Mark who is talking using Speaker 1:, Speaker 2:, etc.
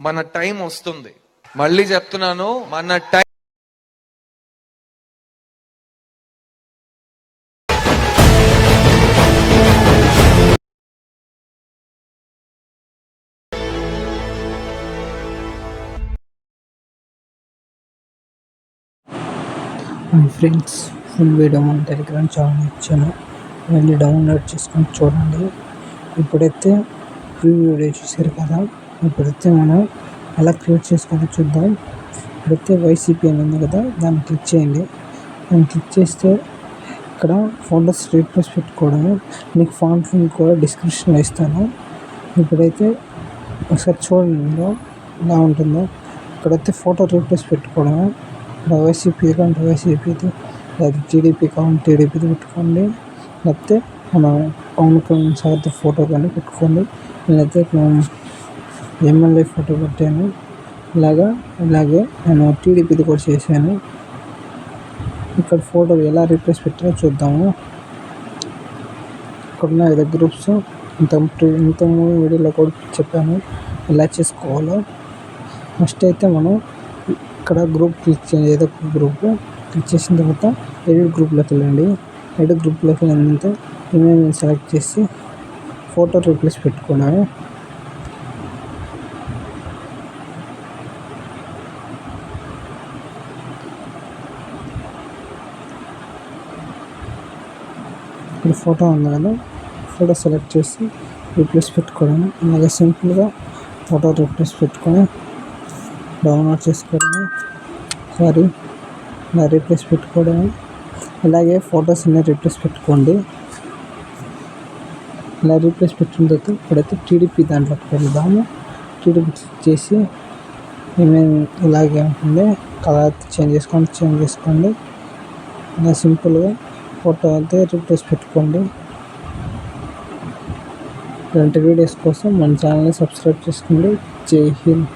Speaker 1: మన టైం వస్తుంది. మళ్ళీ చెప్తున్నాను, మన టైం.
Speaker 2: ఫ్రెండ్స్, ఫుల్ వీడియో మన టెలిగ్రామ్ ఛానల్ ఇచ్చాను, వెళ్ళి డౌన్లోడ్ చేసుకొని చూడండి. ఇప్పుడైతే ప్రీవ్యూ వీడియో చూసారు కదా, ఇప్పుడైతే మనం ఎలా క్రియేట్ చేసుకోవాలో చూద్దాం. ఇప్పుడైతే వైసీపీ అని ఉంది కదా, దాన్ని క్లిక్ చేయండి. దాన్ని క్లిక్ చేస్తే ఇక్కడ ఫోటోస్ రీప్లేస్ పెట్టుకోవడము, మీకు ఫాంట్ లింక్ కూడా డిస్క్రిప్షన్లో ఇస్తాను. ఇప్పుడైతే ఒకసారి చూడండి మీరు ఎలా ఉంటుందో. ఇక్కడైతే ఫోటో రీప్లేస్ పెట్టుకోవడము, ఇక్కడ వైసీపీ అకౌంట్ వైసీపీది, లేదా టీడీపీ అకౌంట్ టీడీపీది పెట్టుకోండి, లేకపోతే మన పవన్ కళ్యాణ్ సార్ది ఫోటో కానీ పెట్టుకోండి. నేనైతే ఎమ్మెల్యే ఫోటో పెట్టాను. ఇలాగే నేను టీడీపీది కూడా చేశాను. ఇక్కడ ఫోటో ఎలా రీప్లేస్ పెట్టాలో చూద్దాము. ఇక్కడ ఉన్నాయి కదా గ్రూప్స్, ఇంత వీడియోలో కూడా చెప్పాను ఎలా చేసుకోవాలో. ఫస్ట్ అయితే మనం ఇక్కడ గ్రూప్ క్లిక్ చేయండి, ఏదో ఒక గ్రూప్ క్లిక్ చేసిన తర్వాత ఎడిట్ గ్రూప్లోకి వెళ్ళండి. ఎడిట్ గ్రూప్లోకి వెళ్ళినంత ఇమేజ్ సెలెక్ట్ చేసి ఫోటో రీప్లేస్ పెట్టుకున్నాను. ఇక్కడ ఫోటో ఉంది కదా, ఫోటో సెలెక్ట్ చేసి రీప్లేస్ పెట్టుకోవడం. అలాగే సింపుల్గా ఫోటో రీప్లేస్ పెట్టుకొని డౌన్లోడ్ చేసుకోవడము, ఇలా రీప్లేస్ పెట్టుకోవడము. అలాగే ఫొటోస్ అన్నీ రీప్లేస్ పెట్టుకోండి. ఇలా రీప్లేస్ పెట్టిన తర్వాత ఇప్పుడైతే టీడీపీ దాంట్లోకి వెళ్దాము. టీడీపీ క్లిక్ చేసి ఇమేజ్ ఇలాగే ఉంటుంది, కలర్ చేంజ్ చేసుకోండి. ఇలా సింపుల్గా ఫోటో అయితే రీప్లేస్ పెట్టుకోండి. ఇలాంటి వీడియోస్ కోసం మన ఛానల్ని సబ్స్క్రైబ్ చేసుకోండి. జై హింద్.